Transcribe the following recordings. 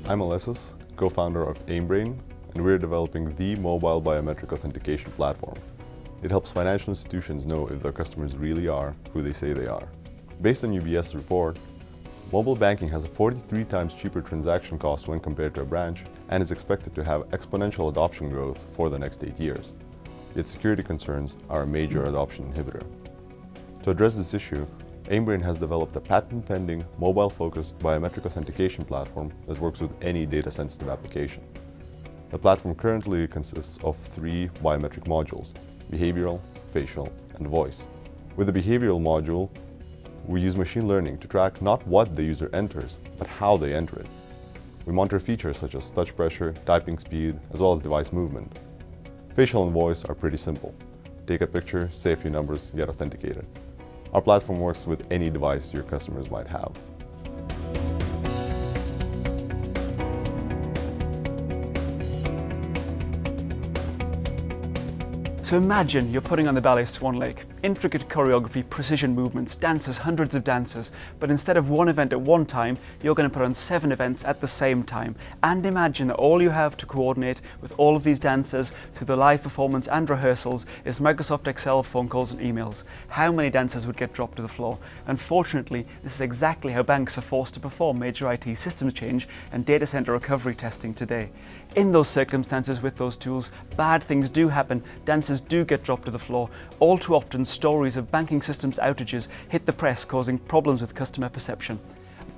I'm Alessis, co-founder of AimBrain, and we're developing the mobile biometric authentication platform. It helps financial institutions know if their customers really are who they say they are. Based on UBS report, mobile banking has a 43 times cheaper transaction cost when compared to a branch and is expected to have exponential adoption growth for the next 8 years. Yet security concerns are a major adoption inhibitor. To address this issue, AimBrain has developed a patent-pending, mobile-focused biometric authentication platform that works with any data-sensitive application. The platform currently consists of 3 biometric modules: behavioral, facial, and voice. With the behavioral module, we use machine learning to track not what the user enters, but how they enter it. We monitor features such as touch pressure, typing speed, as well as device movement. Facial and voice are pretty simple. Take a picture, say a few numbers, get authenticated. Our platform works with any device your customers might have. So imagine you're putting on the ballet Swan Lake. Intricate choreography, precision movements, dancers, hundreds of dancers, but instead of one event at one time, you're going to put on 7 events at the same time. And imagine that all you have to coordinate with all of these dancers through the live performance and rehearsals is Microsoft Excel, phone calls and emails. How many dancers would get dropped to the floor? Unfortunately, this is exactly how banks are forced to perform major IT systems change and data center recovery testing today. In those circumstances with those tools, bad things do happen, dancers do get dropped to the floor. All too often, stories of banking systems outages hit the press, causing problems with customer perception.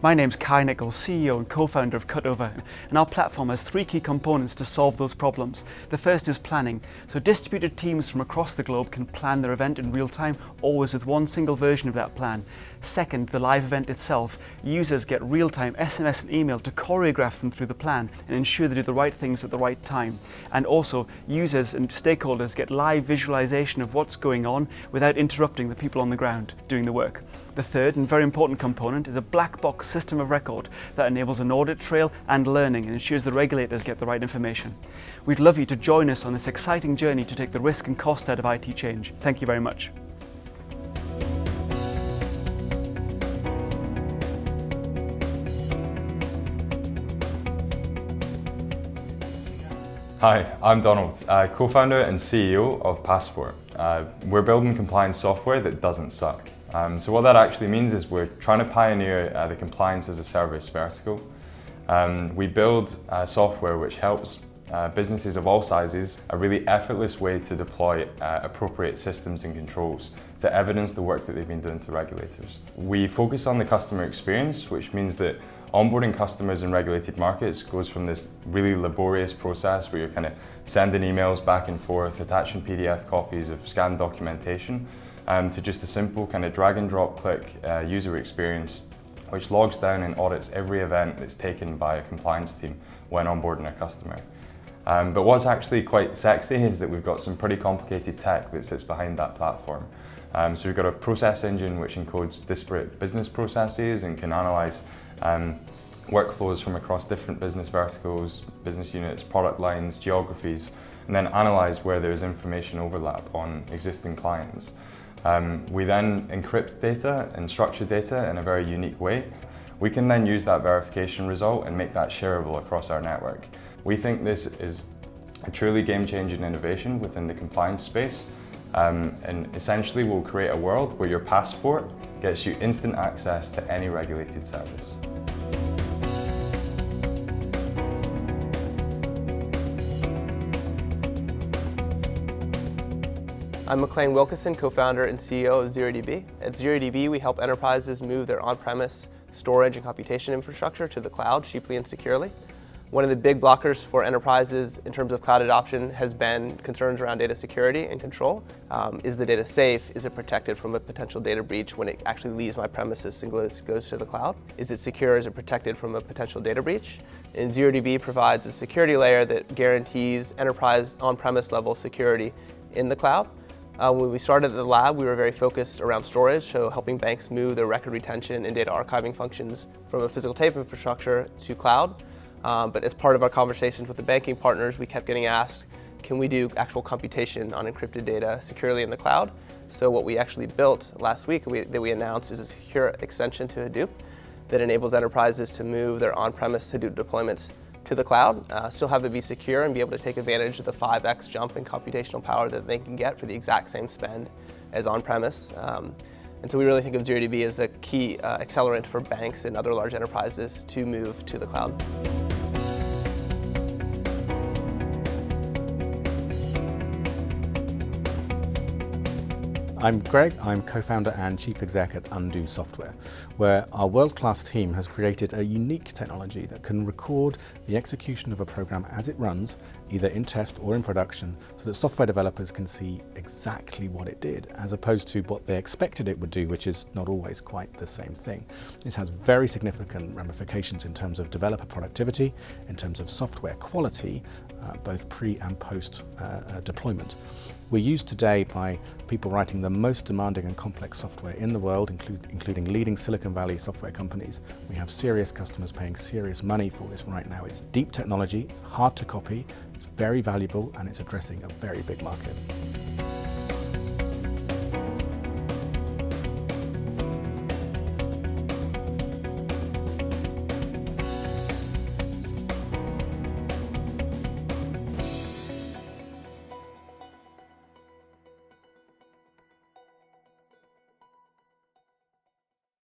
My name's Kai Nichols, CEO and co-founder of Cutover, and our platform has 3 key components to solve those problems. The first is planning. So distributed teams from across the globe can plan their event in real time, always with one single version of that plan. Second, the live event itself. Users get real-time SMS and email to choreograph them through the plan and ensure they do the right things at the right time. And also, users and stakeholders get live visualization of what's going on without interrupting the people on the ground doing the work. The third and very important component is a black box system of record that enables an audit trail and learning and ensures the regulators get the right information. We'd love you to join us on this exciting journey to take the risk and cost out of IT change. Thank you very much. Hi, I'm Donald, co-founder and CEO of Passfort. We're building compliance software that doesn't suck. So what that actually means is we're trying to pioneer the compliance as a service vertical. We build software which helps businesses of all sizes a really effortless way to deploy appropriate systems and controls to evidence the work that they've been doing to regulators. We focus on the customer experience, which means that onboarding customers in regulated markets goes from this really laborious process where you're kind of sending emails back and forth, attaching PDF copies of scanned documentation, to just a simple kind of drag and drop click user experience which logs down and audits every event that's taken by a compliance team when onboarding a customer. But what's actually quite sexy is that we've got some pretty complicated tech that sits behind that platform. So we've got a process engine which encodes disparate business processes and can analyze workflows from across different business verticals, business units, product lines, geographies, and then analyze where there's information overlap on existing clients. We then encrypt data and structure data in a very unique way. We can then use that verification result and make that shareable across our network. We think this is a truly game-changing innovation within the compliance space, and essentially will create a world where your passport gets you instant access to any regulated service. I'm McLean Wilkinson, co-founder and CEO of ZeroDB. At ZeroDB, we help enterprises move their on-premise storage and computation infrastructure to the cloud cheaply and securely. One of the big blockers for enterprises in terms of cloud adoption has been concerns around data security and control. Is the data safe? Is it protected from a potential data breach when it actually leaves my premises and goes to the cloud? Is it secure? Is it protected from a potential data breach? And ZeroDB provides a security layer that guarantees enterprise on-premise level security in the cloud. When we started the lab, we were very focused around storage, so helping banks move their record retention and data archiving functions from a physical tape infrastructure to cloud. But as part of our conversations with the banking partners, we kept getting asked, can we do actual computation on encrypted data securely in the cloud? So what we actually built last week that we announced is a secure extension to Hadoop that enables enterprises to move their on-premise Hadoop deployments to the cloud, still have it be secure and be able to take advantage of the 5x jump in computational power that they can get for the exact same spend as on-premise. And so we really think of ZeroDB as a key accelerant for banks and other large enterprises to move to the cloud. I'm Greg, I'm co-founder and chief exec at Undo Software, where our world-class team has created a unique technology that can record the execution of a program as it runs, either in test or in production, so that software developers can see exactly what it did, as opposed to what they expected it would do, which is not always quite the same thing. This has very significant ramifications in terms of developer productivity, in terms of software quality, both pre and post deployment. We're used today by people writing the most demanding and complex software in the world, including leading Silicon Valley software companies. We have serious customers paying serious money for this right now. It's deep technology, it's hard to copy, it's very valuable, and it's addressing a very big market.